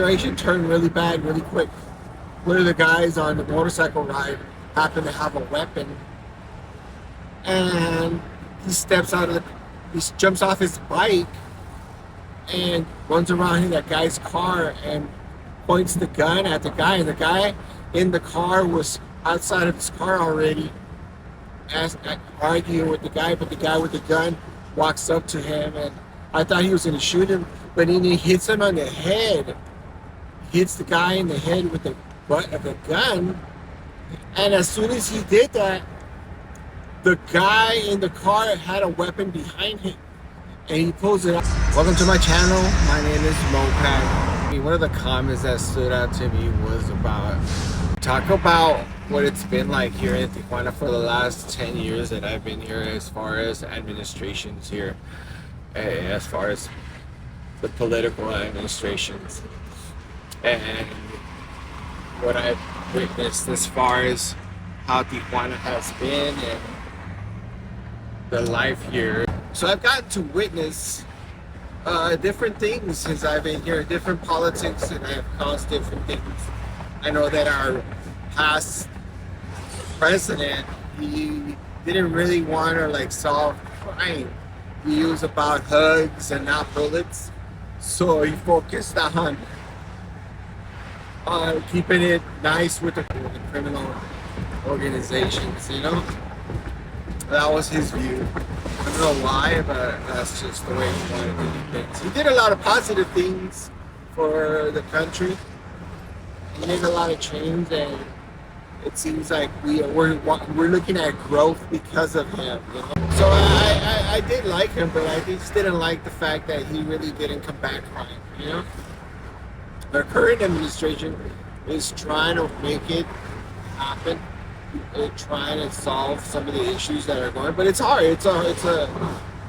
situation turned really bad really quick. One of the guys on the motorcycle ride happened to have a weapon, and he jumps off his bike and runs around in that guy's car and points the gun at the guy. And the guy in the car was outside of his car already, arguing with the guy, but the guy with the gun walks up to him, and I thought he was going to shoot him, but then he hits him on the head. Hits the guy in the head with the butt of the gun, and as soon as he did that, the guy in the car had a weapon behind him, and he pulls it out. Welcome to my channel. My name is Moped. One of the comments that stood out to me was talk about what it's been like here in Tijuana for the last 10 years that I've been here, as far as administrations here, as far as the political administrations, and what I've witnessed as far as how Tijuana has been and the life here. So I've gotten to witness different things since I've been here, different politics, and I have caused different things. I know that our past president, he didn't really want to solve crime. He was about hugs and not bullets. So he focused on keeping it nice with the criminal organizations, That was his view. I don't know why, but that's just the way he wanted to do things. He did a lot of positive things for the country. He made a lot of change, and it seems like we're looking at growth because of him. So I did like him, but I just didn't like the fact that he really didn't combat crime. The current administration is trying to make it happen. They're trying to solve some of the issues that are going, but it's hard. It's a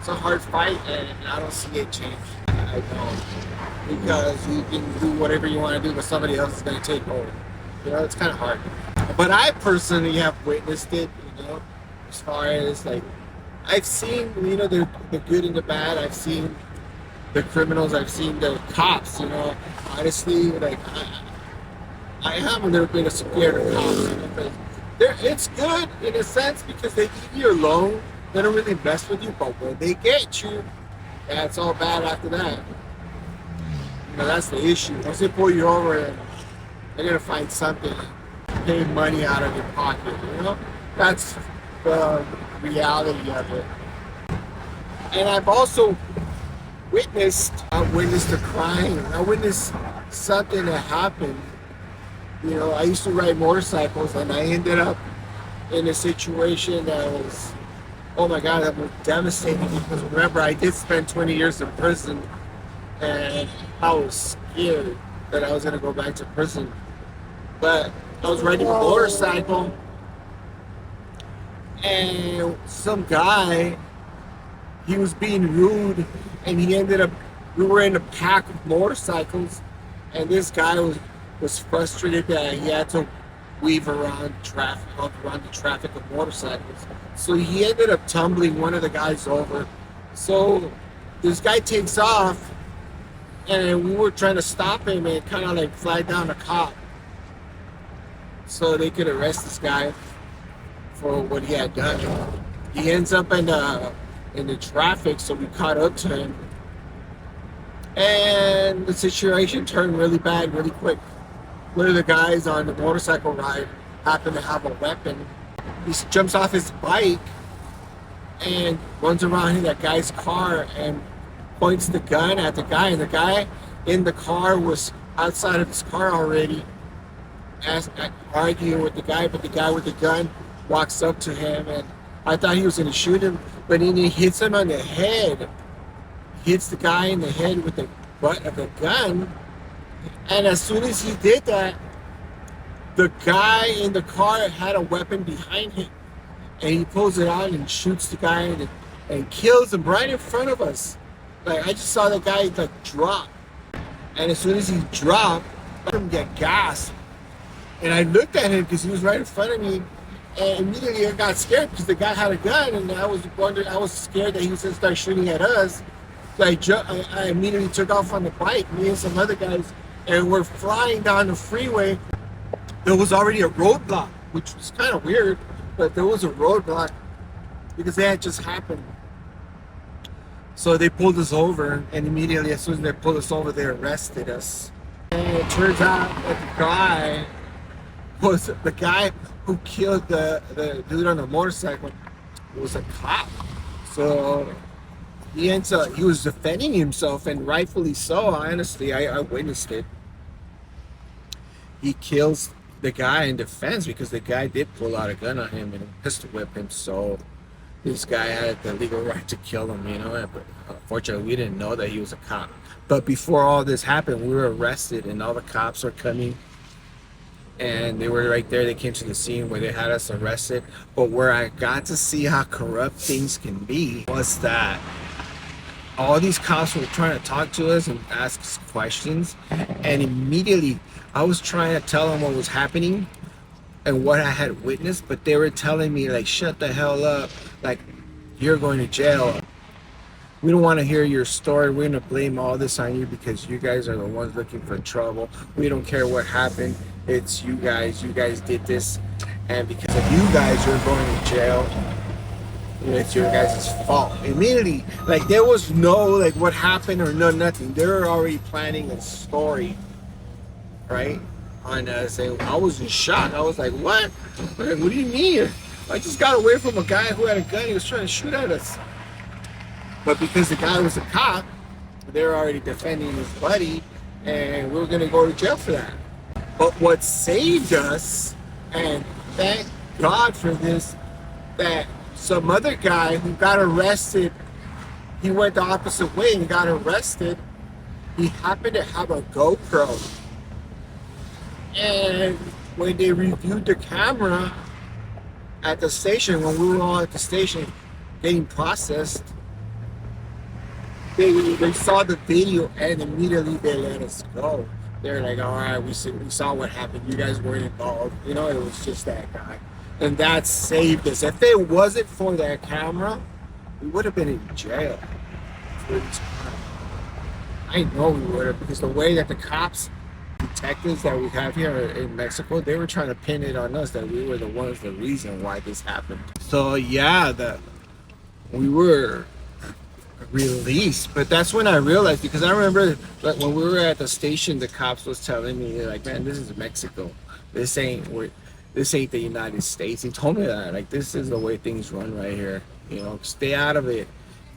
hard fight, and I don't see it change. I don't, because you can do whatever you want to do, but somebody else is going to take over. It's kind of hard. But I personally have witnessed it. As far as I've seen, the good and the bad. I've seen the criminals. I've seen the cops. Honestly, I have a little bit of scared of cops. Because it's good in a sense because they give you a loan. They don't really mess with you, but when they get you, that's all bad after that. That's the issue. Once they pull you over, they're gonna find something, pay money out of your pocket. That's the reality of it. And I've also witnessed a crime. I witnessed something that happened. I used to ride motorcycles, and I ended up in a situation that was, oh my God, that was devastating. Because remember, I did spend 20 years in prison, and I was scared that I was going to go back to prison. But I was riding a motorcycle, and some guy, he was being rude, and we were in a pack of motorcycles, and this guy was frustrated that he had to weave around the traffic of motorcycles. So he ended up tumbling one of the guys over. So this guy takes off, and we were trying to stop him and kind of flag down a cop so they could arrest this guy for what he had done. He ends up in the traffic, so we caught up to him, and the situation turned really bad really quick. One of the guys on the motorcycle ride happened to have a weapon. He jumps off his bike and runs around in that guy's car and points the gun at the guy. And the guy in the car was outside of his car already, arguing with the guy, but the guy with the gun walks up to him, and I thought he was going to shoot him, but then he hits him on the head. Hits the guy in the head with the butt of the gun. And as soon as he did that, the guy in the car had a weapon behind him, and he pulls it out and shoots the guy and kills him right in front of us. I just saw the guy drop, and as soon as he dropped, I let him get gassed. And I looked at him because he was right in front of me, and immediately I got scared because the guy had a gun, and I was scared that he was going to start shooting at us. So I immediately took off on the bike. Me and some other guys and we're flying down the freeway. There was already a roadblock, which was kind of weird, but there was a roadblock because that had just happened. So they pulled us over, and immediately as soon as they pulled us over, they arrested us. And it turns out that the guy was the guy who killed the dude on the motorcycle was a cop. So he was defending himself, and rightfully so. Honestly, I witnessed it. He kills the guy in defense because the guy did pull out a gun on him and pistol whip him. So this guy had the legal right to kill him, you know. But unfortunately, we didn't know that he was a cop. But before all this happened, we were arrested, and all the cops were coming. And they were right there. They came to the scene where they had us arrested. But where I got to see how corrupt things can be was that all these cops were trying to talk to us and ask us questions. And immediately, I was trying to tell them what was happening and what I had witnessed. But they were telling me, like, shut the hell up. Like, you're going to jail. We don't want to hear your story. We're going to blame all this on you because you guys are the ones looking for trouble. We don't care what happened. It's you guys. You guys did this. And because of you guys, you're going to jail. It's your guys' fault. Immediately, like, there was no, like, what happened or no, nothing. They were already planning a story, right? On us. And I was in shock. I was like, what? Like, what do you mean? I just got away from a guy who had a gun. He was trying to shoot at us. But because the guy was a cop, they were already defending his buddy, and we were going to go to jail for that. But what saved us, and thank God for this, that some other guy who got arrested, he went the opposite way and got arrested. He happened to have a GoPro. And when they reviewed the camera at the station, when we were all at the station getting processed, they saw the video and immediately they let us go. They're like, all right, we saw what happened. You guys weren't involved. You know, it was just that guy. And that saved us. If it wasn't for that camera, we would have been in jail for this crime. I know we would have, because the way that the cops, detectives that we have here in Mexico, they were trying to pin it on us that we were the ones, the reason why this happened. So yeah, we were released. But that's when I realized, because I remember, like, when we were at the station, the cops was telling me, like, man, this is Mexico. This ain't the United States. He told me that, like, this is the way things run right here. You know, stay out of it.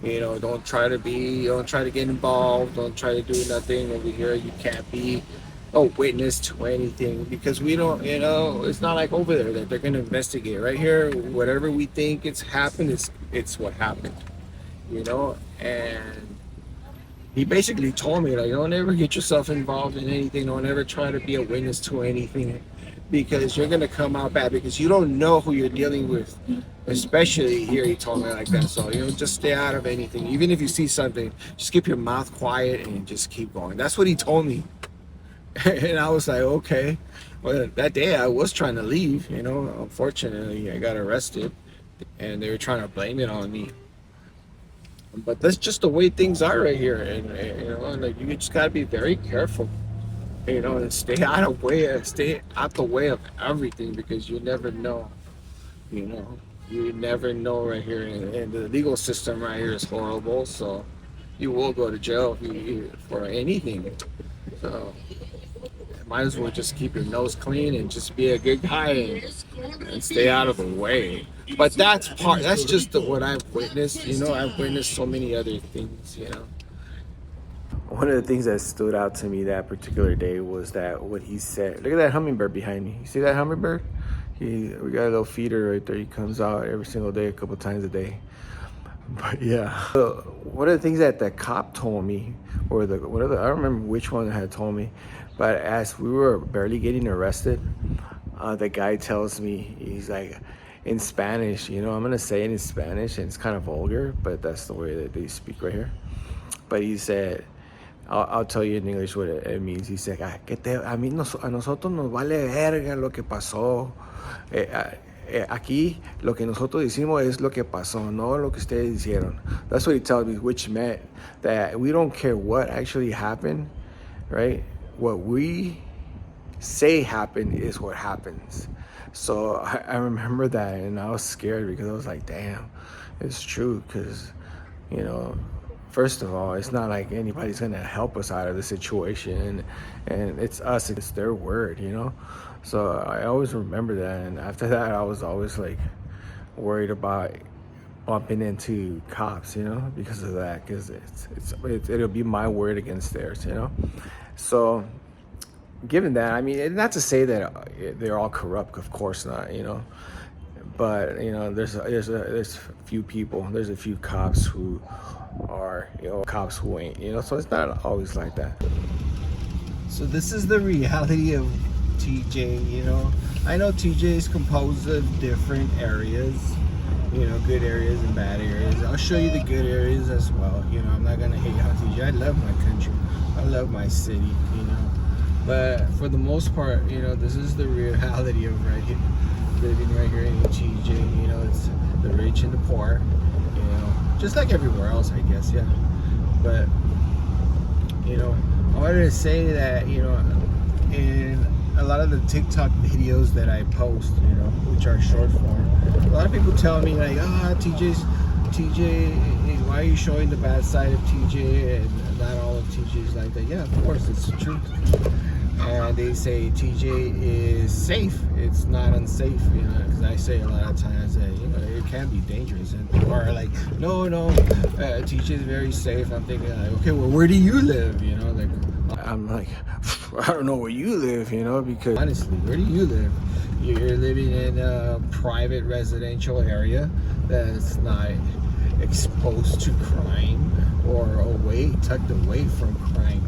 You know, don't try to get involved. Don't try to do nothing over here. You can't be a witness to anything, because we don't, you know, it's not like over there that they're going to investigate. Right here, whatever we think it's happened, it's what happened. You know, and he basically told me, like, don't ever get yourself involved in anything. Don't ever try to be a witness to anything, because you're going to come out bad, because you don't know who you're dealing with, especially here. He told me like that. So, you know, just stay out of anything. Even if you see something, just keep your mouth quiet and just keep going. That's what he told me. And I was like, okay. Well, that day I was trying to leave, you know. Unfortunately, I got arrested and they were trying to blame it on me. But that's just the way things are right here. And you know, like, you just gotta be very careful, you know, and stay out the way of everything, because you never know. You know, you never know right here, and the legal system right here is horrible. So you will go to jail for anything. So might as well just keep your nose clean and just be a good guy and stay out of the way. But that's just what I've witnessed. You know, I've witnessed so many other things, you know. One of the things that stood out to me that particular day was that what he said. Look at that hummingbird behind me. You see that hummingbird? We got a little feeder right there. He comes out every single day, a couple times a day. But yeah. So one of the things that the cop told me, or I don't remember which one had told me, but as we were barely getting arrested, the guy tells me, he's like, in Spanish, you know, I'm gonna say it in Spanish, and it's kind of vulgar, but that's the way that they speak right here. But he said, I'll tell you in English what it means. He said, a nosotros nos vale verga lo que pasó. Aquí lo que nosotros decimos es lo que pasó, no lo que ustedes hicieron. That's what he tells me, which meant that we don't care what actually happened, right? what we say happened is what happens. So I remember that, and I was scared because I was like, damn, it's true. Because, you know, first of all, it's not like anybody's gonna help us out of the situation, and it's us, it's their word, you know. So I always remember that, and after that, I was always like worried about bumping into cops, you know, because of that, because it'll be my word against theirs, you know. So given that, I mean, not to say that they're all corrupt, of course not, you know, but you know, there's a few people, there's a few cops who are, you know, cops who ain't, you know, so it's not always like that. So this is the reality of TJ, you know. I know TJ is composed of different areas, you know, good areas and bad areas. I'll show you the good areas as well. You know, I'm not gonna hate on TJ. I love my country. I love my city, you know. But for the most part, you know, this is the reality of right here, living right here in TJ. You know, it's the rich and the poor, you know, just like everywhere else, I guess, yeah. But, you know, I wanted to say that, you know, in a lot of the TikTok videos that I post, you know, which are short form, a lot of people tell me like, TJ, why are you showing the bad side of TJ and not all of TJ's like that? Yeah, of course, it's the truth. And they say TJ is safe. It's not unsafe, you know, because I say a lot of times that, you know, it can be dangerous. And people are like, no, TJ is very safe. I'm thinking like, okay, well, where do you live? You know, like, I'm like, I don't know where you live, you know, because honestly, where do you live? You're living in a private residential area that's not exposed to crime or tucked away from crime,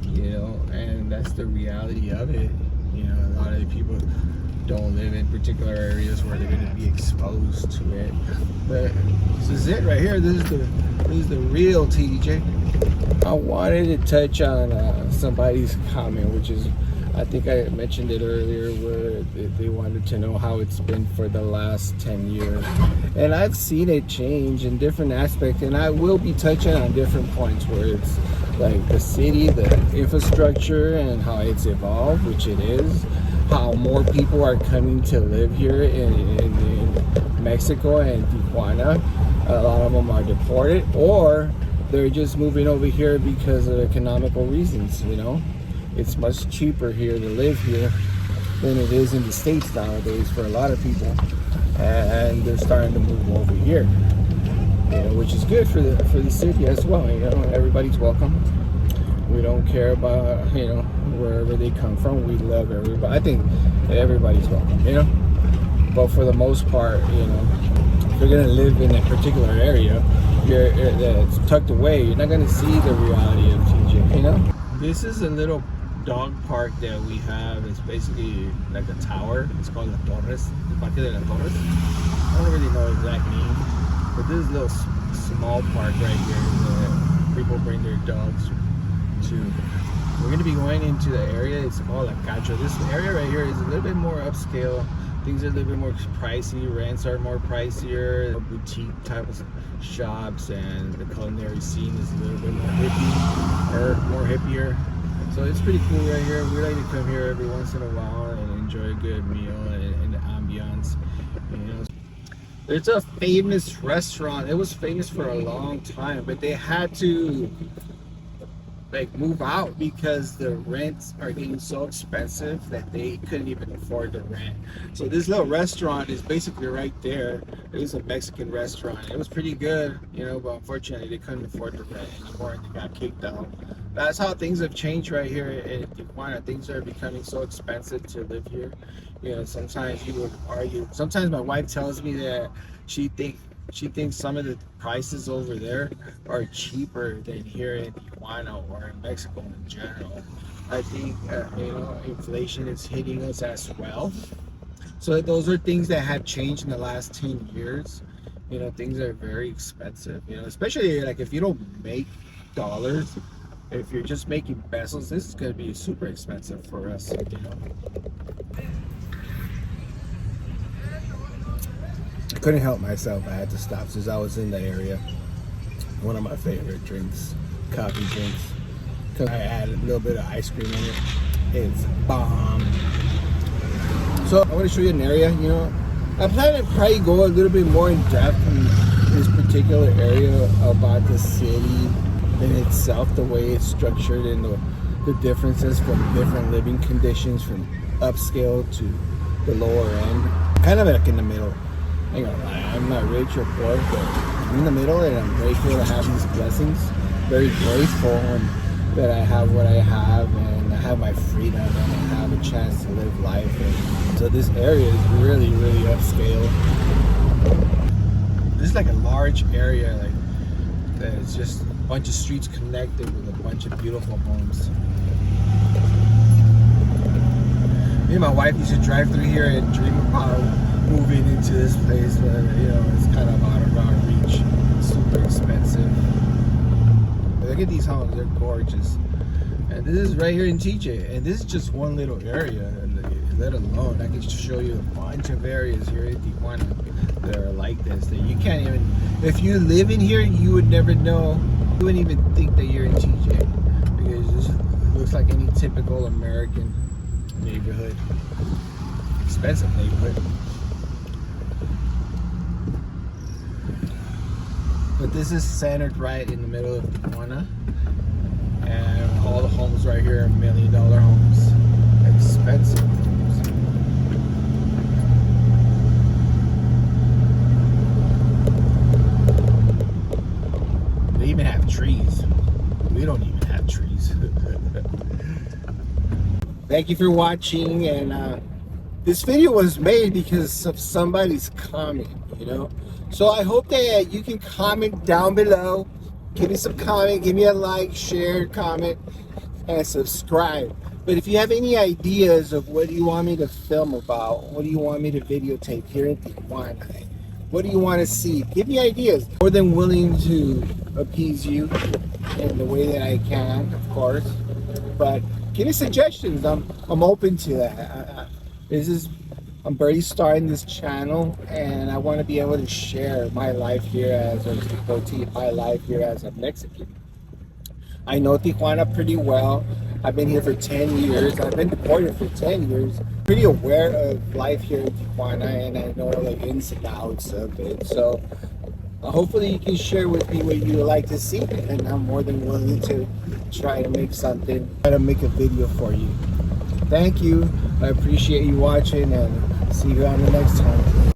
you know, and that's the reality of it. You know, a lot of the people don't live in particular areas where they're going to be exposed to it. But this is it right here. This is the real TJ. I wanted to touch on somebody's comment, which is, I think I mentioned it earlier, where they wanted to know how it's been for the last 10 years. And I've seen it change in different aspects, and I will be touching on different points where it's like the city, the infrastructure, and how it's evolved, which it is, how more people are coming to live here in Mexico and Tijuana. A lot of them are deported, or they're just moving over here because of economical reasons, you know. It's much cheaper here to live here than it is in the States nowadays for a lot of people. And they're starting to move over here, you know, which is good for the city as well. You know, everybody's welcome. We don't care about, you know, wherever they come from. We love everybody. I think everybody's welcome, you know. But for the most part, you know, if you're gonna live in a particular area that's tucked away, you're not gonna see the reality of TJ, you know. This is a little dog park that we have. It's basically like a tower. It's called La Torres, the Parque de la Torres. I don't really know the exact name, but this is a little small park right here that people bring their dogs to. We're going to be going into the area. It's called La Cacho. This area right here is a little bit more upscale. Things are a little bit more pricey. Rents are more pricier. Boutique type of shops, and the culinary scene is a little bit more hippie, or more hippier. So it's pretty cool right here. We like to come here every once in a while and enjoy a good meal and the ambiance. You know, there's a famous restaurant. It was famous for a long time, but they had to like move out because the rents are getting so expensive that they couldn't even afford the rent. So this little restaurant is basically right there. It was a Mexican restaurant. It was pretty good, you know, but unfortunately they couldn't afford the rent anymore and they got kicked out. That's how things have changed right here in Tijuana. Things are becoming so expensive to live here. You know, sometimes you would argue. Sometimes my wife tells me that she thinks some of the prices over there are cheaper than here in Tijuana or in Mexico in general. I think you know, inflation is hitting us as well. So those are things that have changed in the last 10 years. You know, things are very expensive. You know, especially like if you don't make dollars, if you're just making pesos, this is going to be super expensive for us. You know. Couldn't help myself. I had to stop since I was in the area. One of my favorite drinks, coffee drinks. because I add a little bit of ice cream in it. It's bomb. So I want to show you an area, you know. I plan to probably go a little bit more in depth in this particular area about the city in itself, the way it's structured, and the differences from different living conditions, from upscale to the lower end. Kind of like in the middle. I ain't gonna lie, I'm not rich or poor, but I'm in the middle, and I'm grateful to have these blessings. Very grateful that I have what I have, and I have my freedom, and I have a chance to live life. And so this area is really, really upscale. This is like a large area, like that. It's just a bunch of streets connected with a bunch of beautiful homes. Me and my wife used to drive through here and dream about moving into this place, but you know, it's kind of out of our reach. It's super expensive. But look at these homes, they're gorgeous. And this is right here in TJ, and this is just one little area, let alone I can show you a bunch of areas here in Tijuana that are like this, that you can't even, if you live in here, you would never know, you wouldn't even think that you're in TJ, because it looks like any typical American neighborhood, expensive neighborhood. But this is centered right in the middle of Tijuana, and all the homes right here are $1 million homes, expensive homes. They even have trees. We don't even have trees. Thank you for watching, and this video was made because of somebody's comment, you know. So I hope that you can comment down below. Give me some comment, give me a like, share, comment, and subscribe. But if you have any ideas of what you want me to film about, what do you want me to videotape here in Tijuana, what do you want to see? Give me ideas. More than willing to appease you in the way that I can, of course. But give me suggestions. I'm open to that. I'm barely starting this channel, and I want to be able to share my life here as a devotee, my life here as a Mexican. I know Tijuana pretty well. I've been here for 10 years. I've been deported for 10 years. Pretty aware of life here in Tijuana, and I know the ins and outs of it. So hopefully you can share with me what you would like to see, and I'm more than willing to try to make a video for you. Thank you. I appreciate you watching, and see you on the next time.